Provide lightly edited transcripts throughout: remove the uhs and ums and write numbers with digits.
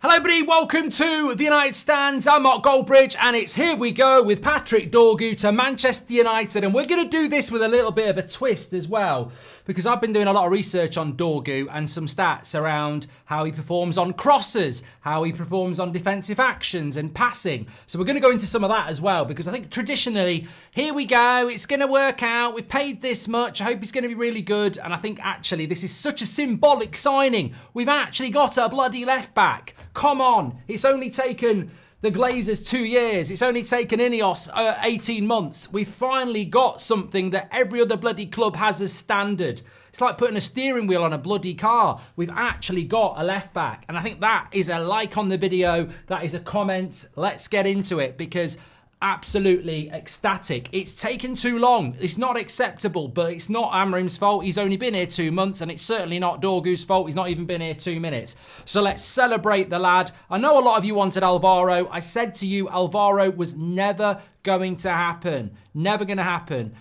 Hello everybody, welcome to the United Stands. I'm Mark Goldbridge and it's Here We Go with Patrick Dorgu to Manchester United, and we're going to do this with a little bit of a twist as well, because I've been doing a lot of research on Dorgu and some stats around how he performs on crosses, how he performs on defensive actions and passing. So we're going to go into some of that as well, because I think traditionally, here we go, it's going to work out, we've paid this much, I hope he's going to be really good, and I think actually this is such a symbolic signing. We've actually got a bloody left back. Come on, it's only taken the Glazers 2 years. It's only taken INEOS 18 months. We've finally got something that every other bloody club has as standard. It's like putting a steering wheel on a bloody car. We've actually got a left back. And I think that is a like on the video. That is a comment. Let's get into it, because absolutely ecstatic. It's taken too long. It's not acceptable, but it's not Amrim's fault. He's only been here 2 months, and it's certainly not Dorgu's fault. He's not even been here 2 minutes. So let's celebrate the lad. I know a lot of you wanted Alvaro. I said to you, Alvaro was never going to happen. Never going to happen.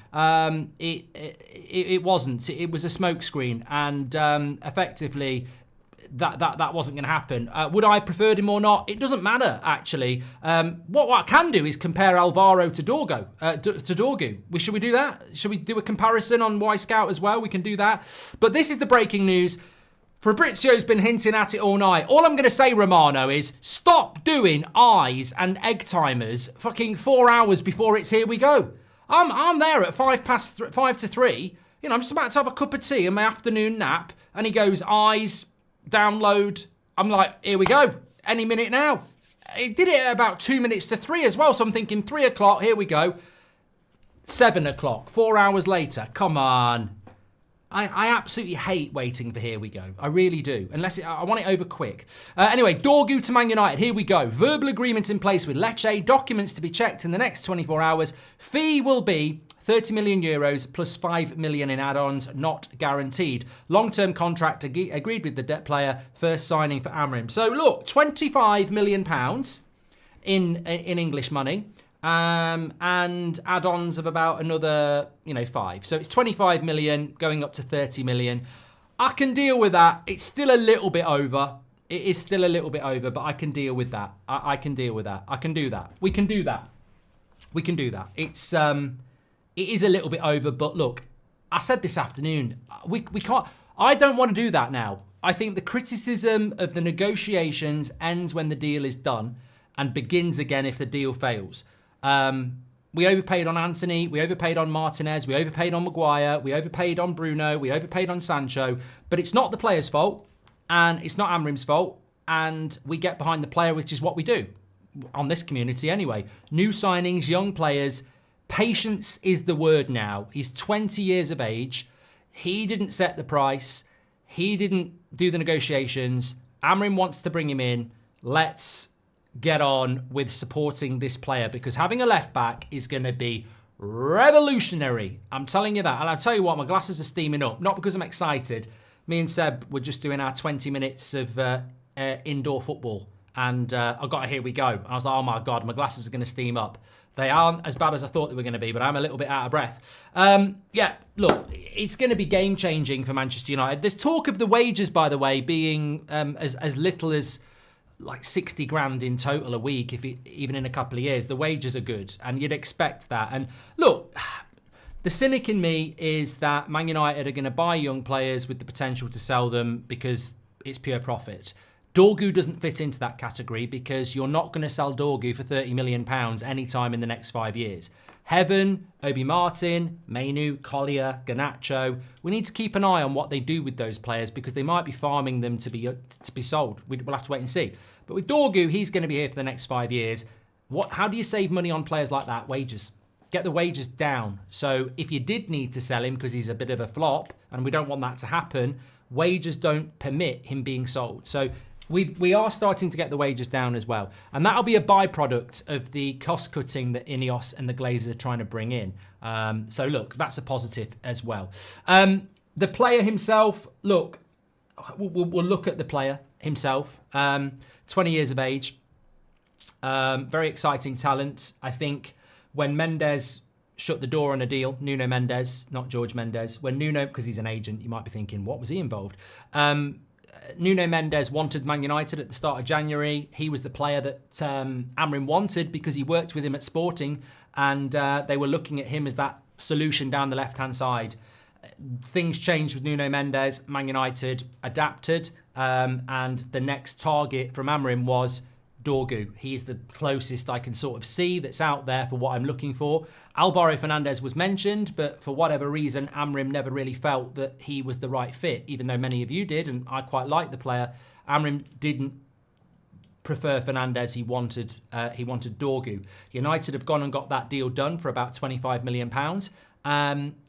It wasn't. It was a smokescreen, and effectively, that wasn't going to happen. Would I have preferred him or not? It doesn't matter, actually. What I can do is compare Alvaro to Dorgu. Should we do that? Should we do a comparison on Y-Scout as well? We can do that. But this is the breaking news. Fabrizio's been hinting at it all night. All I'm going to say, Romano, is stop doing eyes and egg timers fucking 4 hours before it's Here We Go. I'm there at 5 to 3. You know, I'm just about to have a cup of tea and my afternoon nap, and he goes, eyes, download. I'm like, here we go, any minute now. It did it at about 2 minutes to 3 as well, so I'm thinking 3 o'clock, here we go. 7 o'clock, 4 hours later, come on. I absolutely hate waiting for Here We Go. I really do, unless I want it over quick. Anyway, Dorgu to Man United, here we go. Verbal agreement in place with Lecce, documents to be checked in the next 24 hours. Fee will be 30 million euros plus 5 million in add-ons, not guaranteed. Long-term contract agreed with the debt player, first signing for Amrim. So look, 25 million pounds in English money, and add-ons of about another, 5. So it's 25 million going up to 30 million. I can deal with that. It's still a little bit over. It is still a little bit over, but I can deal with that. I can deal with that. I can do that. We can do that. We can do that. It is a little bit over, but look, I said this afternoon, we can't, I don't want to do that now. I think the criticism of the negotiations ends when the deal is done and begins again if the deal fails. We overpaid on Anthony, we overpaid on Martinez, we overpaid on Maguire, we overpaid on Bruno, we overpaid on Sancho, but it's not the player's fault and it's not Amrim's fault, and we get behind the player, which is what we do on this community anyway. New signings, young players. Patience is the word now. He's 20 years of age. He didn't set the price. He didn't do the negotiations. Amrim wants to bring him in. Let's get on with supporting this player, because having a left back is going to be revolutionary. I'm telling you that. And I'll tell you what, my glasses are steaming up. Not because I'm excited. Me and Seb were just doing our 20 minutes of indoor football. And I got a Here We Go. And I was like, oh my God, my glasses are going to steam up. They aren't as bad as I thought they were going to be, but I'm a little bit out of breath. Yeah, look, it's going to be game-changing for Manchester United. There's talk of the wages, by the way, being as little as like 60 grand in total a week, even in a couple of years. The wages are good, and you'd expect that. And look, the cynic in me is that Man United are going to buy young players with the potential to sell them because it's pure profit. Dorgu doesn't fit into that category, because you're not going to sell Dorgu for £30 million anytime in the next 5 years. Heaven, Obi Martin, Mainu, Collier, Garnacho. We need to keep an eye on what they do with those players, because they might be farming them to be sold. We'll have to wait and see. But with Dorgu, he's going to be here for the next 5 years. How do you save money on players like that? Wages. Get the wages down. So if you did need to sell him because he's a bit of a flop, and we don't want that to happen, wages don't permit him being sold. So we are starting to get the wages down as well. And that'll be a byproduct of the cost cutting that INEOS and the Glazers are trying to bring in. So look, that's a positive as well. The player himself, look, we'll look at the player himself. 20 years of age, very exciting talent. I think when Mendes shut the door on a deal, Nuno Mendes, not George Mendes, when Nuno, because he's an agent, you might be thinking, what was he involved? Nuno Mendes wanted Man United at the start of January. He was the player that Amrin wanted because he worked with him at Sporting, and they were looking at him as that solution down the left-hand side. Things changed with Nuno Mendes. Man United adapted, and the next target from Amrin was Dorgu. He's the closest I can sort of see that's out there for what I'm looking for. Alvaro Fernandez was mentioned, but for whatever reason, Amrin never really felt that he was the right fit, even though many of you did, and I quite liked the player. Amrin didn't prefer Fernandez. He wanted Dorgu. United have gone and got that deal done for about £25 million.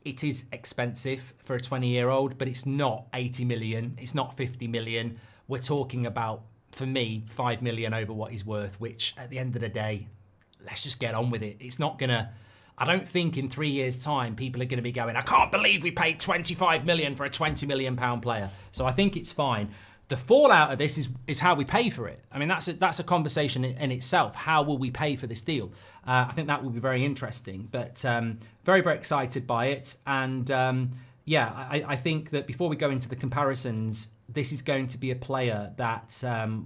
It is expensive for a 20-year-old, but it's not 80 million. It's not 50 million. We're talking about, for me, 5 million over what he's worth, which at the end of the day, let's just get on with it. It's not gonna, I don't think in 3 years' time, people are gonna be going, I can't believe we paid 25 million for a 20 million pound player. So I think it's fine. The fallout of this is how we pay for it. I mean, that's a conversation in itself. How will we pay for this deal? I think that will be very interesting, but very, very excited by it. And yeah, I think that before we go into the comparisons, this is going to be a player that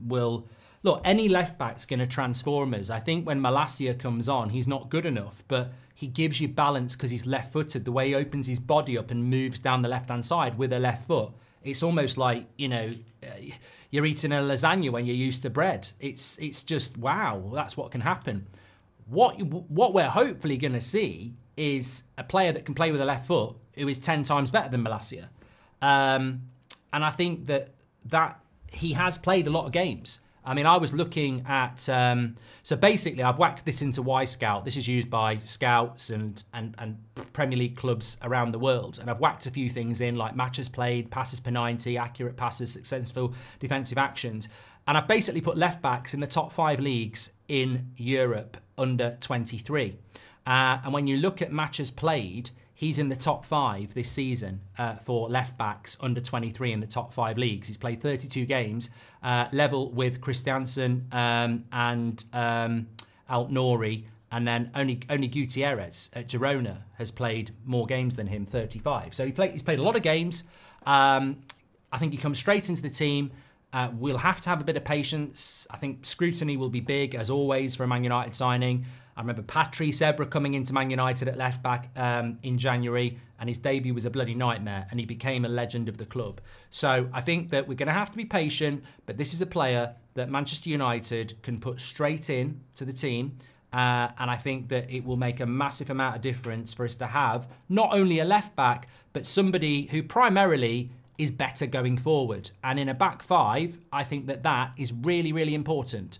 will... Look, any left-back's going to transform us. I think when Malacia comes on, he's not good enough, but he gives you balance because he's left-footed. The way he opens his body up and moves down the left-hand side with a left foot, it's almost like, you know, you're eating a lasagna when you're used to bread. It's just, wow, that's what can happen. What we're hopefully going to see is a player that can play with a left foot who is 10 times better than Malacia. And I think that he has played a lot of games. I mean, I was looking at, so basically I've whacked this into Y-Scout. This is used by scouts and Premier League clubs around the world. And I've whacked a few things in like matches played, passes per 90, accurate passes, successful defensive actions. And I've basically put left backs in the top 5 leagues in Europe under 23. And when you look at matches played, he's in the top 5 this season for left backs under 23 in the top 5 leagues. He's played 32 games, level with Christiansen and Alt-Nouri, and then only Gutierrez at Girona has played more games than him, 35. So he's played a lot of games. I think he comes straight into the team. We'll have to have a bit of patience. I think scrutiny will be big, as always, for a Man United signing. I remember Patrice Evra coming into Man United at left back in January, and his debut was a bloody nightmare, and he became a legend of the club. So I think that we're going to have to be patient, but this is a player that Manchester United can put straight in to the team, and I think that it will make a massive amount of difference for us to have not only a left back, but somebody who primarily is better going forward. And in a back 5, I think that is really, really important.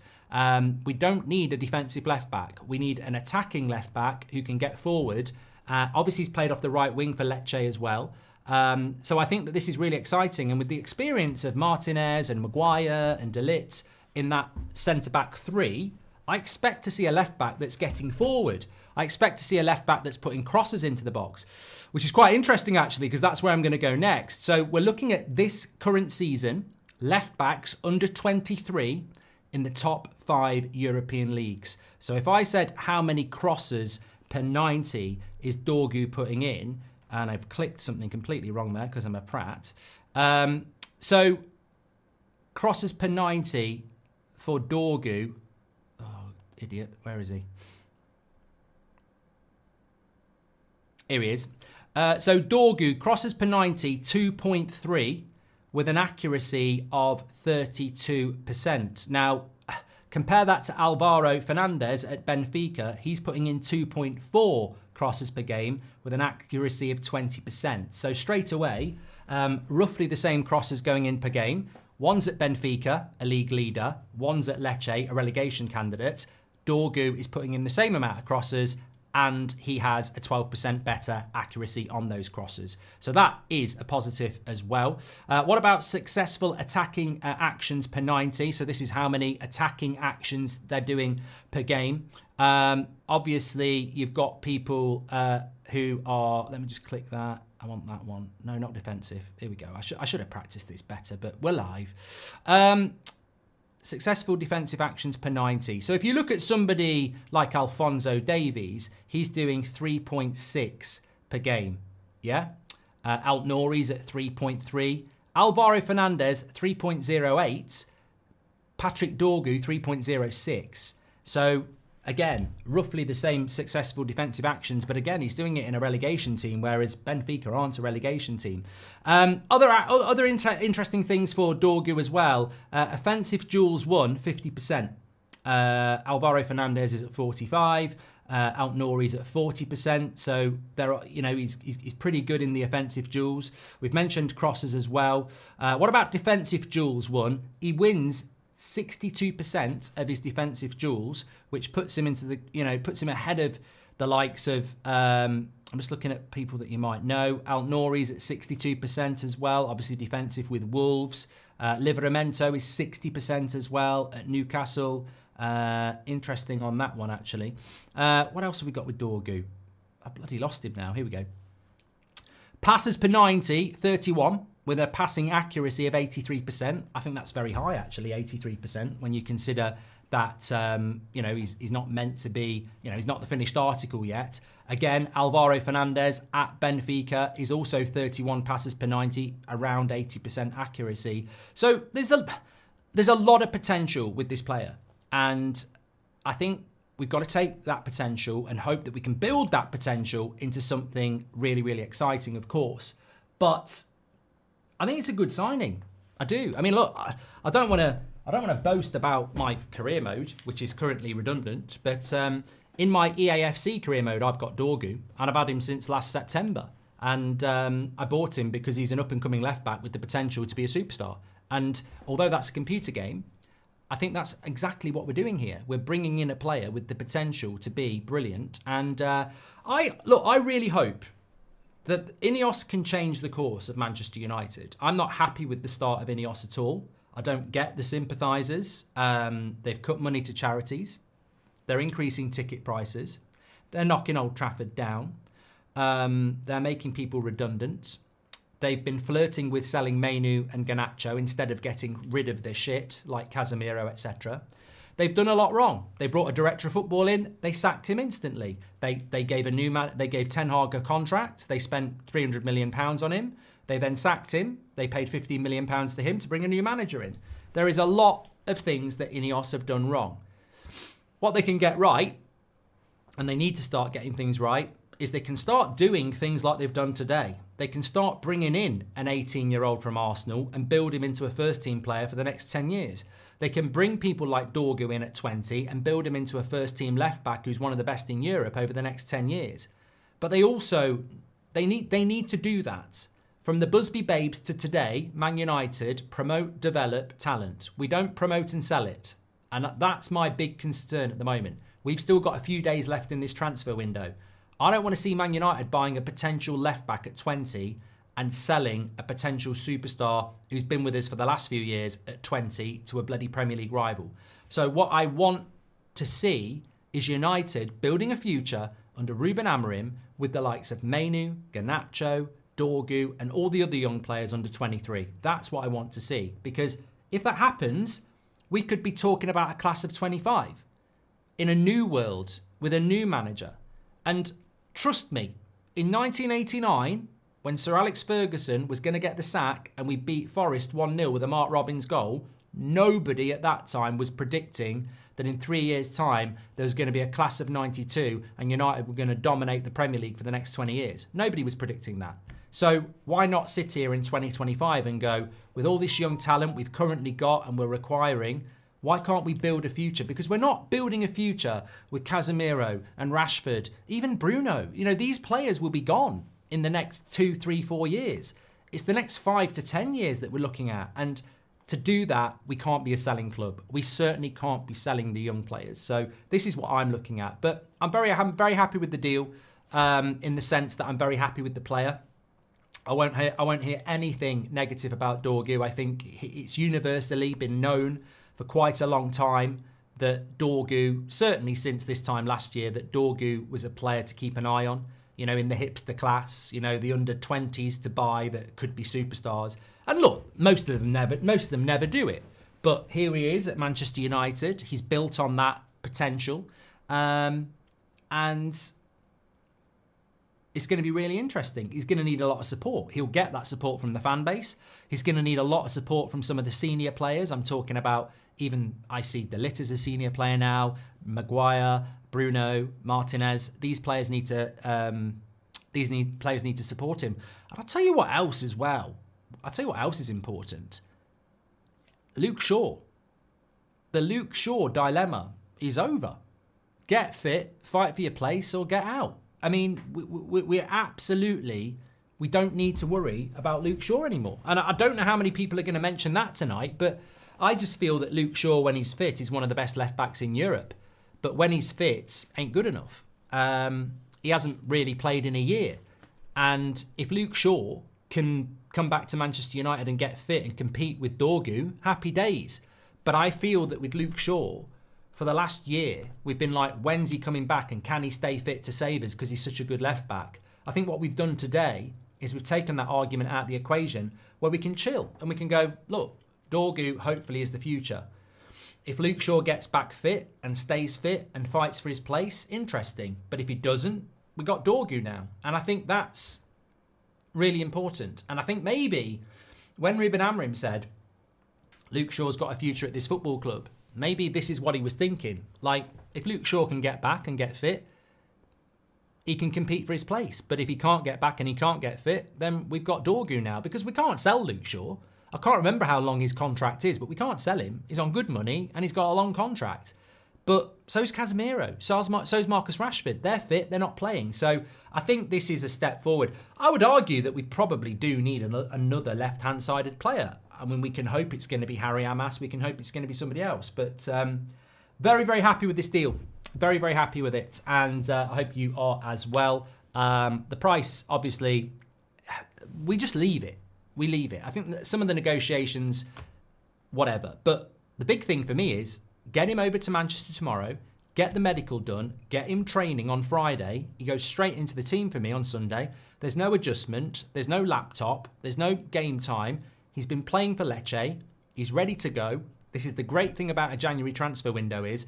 We don't need a defensive left back. We need an attacking left back who can get forward. Obviously, he's played off the right wing for Lecce as well. So I think that this is really exciting. And with the experience of Martinez and Maguire and De Ligt in that centre-back 3, I expect to see a left back that's getting forward. I expect to see a left back that's putting crosses into the box, which is quite interesting, actually, because that's where I'm going to go next. So we're looking at this current season, left backs under 23 in the top 5 European leagues. So if I said how many crosses per 90 is Dorgu putting in, and I've clicked something completely wrong there because I'm a prat. So crosses per 90 for Dorgu. Oh, idiot. Where is he? Here he is. So Dorgu, crosses per 90, 2.3 with an accuracy of 32%. Now, compare that to Alvaro Fernandez at Benfica. He's putting in 2.4 crosses per game with an accuracy of 20%. So straight away, roughly the same crosses going in per game. One's at Benfica, a league leader. One's at Lecce, a relegation candidate. Dorgu is putting in the same amount of crosses, and he has a 12% better accuracy on those crosses. So that is a positive as well. What about successful attacking actions per 90? So this is how many attacking actions they're doing per game. Obviously, you've got people who are, let me just click that. I want that one. No, not defensive. Here we go. I should have practiced this better, but we're live. Successful defensive actions per 90. So if you look at somebody like Alphonso Davies, he's doing 3.6 per game. Yeah. Alt-Nouri's at 3.3. Alvaro Fernandez, 3.08. Patrick Dorgu, 3.06. So, again, roughly the same successful defensive actions, but again, he's doing it in a relegation team, whereas Benfica aren't a relegation team. Other interesting things for Dorgu as well. Offensive duels won, 50%. Alvaro Fernandez is at 45. Out Nouri's at 40%. So there are, he's pretty good in the offensive duels. We've mentioned crosses as well. What about defensive duels won? He wins 62% of his defensive duels, which puts him into puts him ahead of the likes of, I'm just looking at people that you might know. Out Nouri's at 62% as well, obviously defensive with Wolves. Livramento is 60% as well at Newcastle. Interesting on that one, actually. What else have we got with Dorgu? I bloody lost him now. Here we go. Passes per 90, 31, with a passing accuracy of 83%. I think that's very high, actually, 83%, when you consider that, he's not meant to be, he's not the finished article yet. Again, Alvaro Fernandez at Benfica is also 31 passes per 90, around 80% accuracy. So there's a lot of potential with this player. And I think we've got to take that potential and hope that we can build that potential into something really, really exciting, of course. But I think it's a good signing. I do. I mean, look, I don't want to boast about my career mode, which is currently redundant. But in my EAFC career mode, I've got Dorgu, and I've had him since last September. And I bought him because he's an up-and-coming left-back with the potential to be a superstar. And although that's a computer game, I think that's exactly what we're doing here. We're bringing in a player with the potential to be brilliant. And I really hope that INEOS can change the course of Manchester United. I'm not happy with the start of INEOS at all. I don't get the sympathisers. They've cut money to charities. They're increasing ticket prices. They're knocking Old Trafford down. They're making people redundant. They've been flirting with selling Mainu and Garnacho instead of getting rid of their shit like Casemiro, etc. They've done a lot wrong. They brought a director of football in. They sacked him instantly. They gave They gave Ten Hag a contract. They spent £300 million on him. They then sacked him. They paid £15 million to him to bring a new manager in. There is a lot of things that INEOS have done wrong. What they can get right, and they need to start getting things right, is they can start doing things like they've done today. They can start bringing in an 18-year-old from Arsenal and build him into a first-team player for the next 10 years. They can bring people like Dorgu in at 20 and build him into a first-team left-back who's one of the best in Europe over the next 10 years. But they need to do that. From the Busby Babes to today, Man United promote, develop talent. We don't promote and sell it. And that's my big concern at the moment. We've still got a few days left in this transfer window. I don't want to see Man United buying a potential left-back at 20 and selling a potential superstar who's been with us for the last few years at 20 to a bloody Premier League rival. So what I want to see is United building a future under Ruben Amorim with the likes of Mainu, Garnacho, Dorgu and all the other young players under 23. That's what I want to see. Because if that happens, we could be talking about a class of 25 in a new world with a new manager. And trust me, in 1989, when Sir Alex Ferguson was going to get the sack and we beat Forest 1-0 with a Mark Robins goal, nobody at that time was predicting that in 3 years' time there was going to be a class of 92 and United were going to dominate the Premier League for the next 20 years. Nobody was predicting that. So why not sit here in 2025 and go, with all this young talent we've currently got and we're requiring, why can't we build a future? Because we're not building a future with Casemiro and Rashford, even Bruno. You know, these players will be gone in the next 2, 3, 4 years. It's the next 5 to 10 years that we're looking at. And to do that, we can't be a selling club. We certainly can't be selling the young players. So this is what I'm looking at. But I'm very happy with the deal in the sense that I'm very happy with the player. I won't hear anything negative about Dorgu. I think it's universally been known for quite a long time that Dorgu, certainly since this time last year, that Dorgu was a player to keep an eye on. You know, in the hipster class, you know, the under 20s to buy that could be superstars. And look, most of them never do it. But here he is at Manchester United. He's built on that potential, and it's going to be really interesting. He's going to need a lot of support. He'll get that support from the fan base. He's going to need a lot of support from some of the senior players. I'm talking about I see De Ligt as a senior player now, Maguire, Bruno, Martinez. These players need to support him. And I'll tell you what else as well. I'll tell you what else is important. Luke Shaw. The Luke Shaw dilemma is over. Get fit, fight for your place, or get out. I mean, we don't need to worry about Luke Shaw anymore. And I don't know how many people are going to mention that tonight, but I just feel that Luke Shaw, when he's fit, is one of the best left backs in Europe. But when he's fit, ain't good enough. He hasn't really played in a year. And if Luke Shaw can come back to Manchester United and get fit and compete with Dorgu, happy days. But I feel that with Luke Shaw, for the last year, we've been like, when's he coming back and can he stay fit to save us because he's such a good left back? I think what we've done today is we've taken that argument out of the equation where we can chill and we can go, look, Dorgu hopefully is the future. If Luke Shaw gets back fit and stays fit and fights for his place, interesting. But if he doesn't, we got Dorgu now. And I think that's really important. And I think maybe when Ruben Amorim said, Luke Shaw's got a future at this football club, maybe this is what he was thinking. Like, if Luke Shaw can get back and get fit, he can compete for his place. But if he can't get back and he can't get fit, then we've got Dorgu now because we can't sell Luke Shaw. I can't remember how long his contract is, but we can't sell him. He's on good money and he's got a long contract. But so's Casemiro, so's Marcus Rashford. They're fit, they're not playing. So I think this is a step forward. I would argue that we probably do need another left-hand sided player. I mean, we can hope it's going to be Harry Amas. We can hope it's going to be somebody else. But very, very happy with this deal. Very, very happy with it. And I hope you are as well. The price, obviously, we just leave it. We leave it. I think that some of the negotiations, whatever. But the big thing for me is get him over to Manchester tomorrow, get the medical done, get him training on Friday. He goes straight into the team for me on Sunday. There's no adjustment. There's no laptop. There's no game time. He's been playing for Lecce. He's ready to go. This is the great thing about a January transfer window is,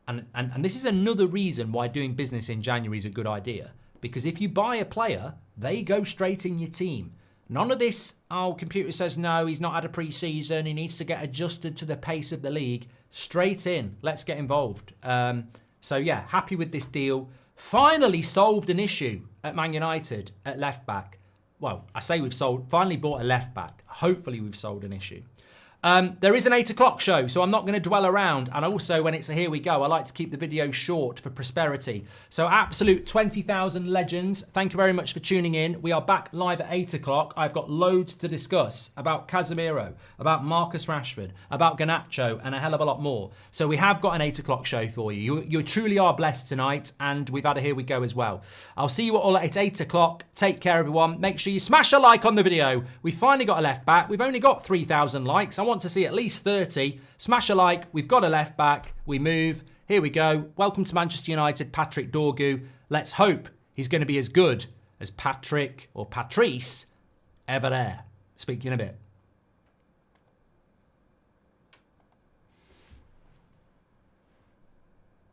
and this is another reason why doing business in January is a good idea. Because if you buy a player, they go straight in your team. None of this, computer says no, he's not had a pre-season, he needs to get adjusted to the pace of the league. Straight in, let's get involved. So yeah, happy with this deal. Finally solved an issue at Man United at left back. Well, I say finally bought a left back. Hopefully we've solved an issue. There is an 8 o'clock show, so I'm not going to dwell around. And also, when it's a here we go, I like to keep the video short for prosperity. So absolute 20,000 legends. Thank you very much for tuning in. We are back live at 8 o'clock. I've got loads to discuss about Casemiro, about Marcus Rashford, about Garnacho, and a hell of a lot more. So we have got an 8 o'clock show for you. You truly are blessed tonight, and we've had a here we go as well. I'll see you all at 8 o'clock. Take care, everyone. Make sure you smash a like on the video. We finally got a left back. We've only got 3,000 likes. I want to see at least 30. Smash a like. We've got a left back. We move. Here we go. Welcome to Manchester United, Patrick Dorgu. Let's hope he's going to be as good as Patrick or Patrice Evra. Speak to you in a bit.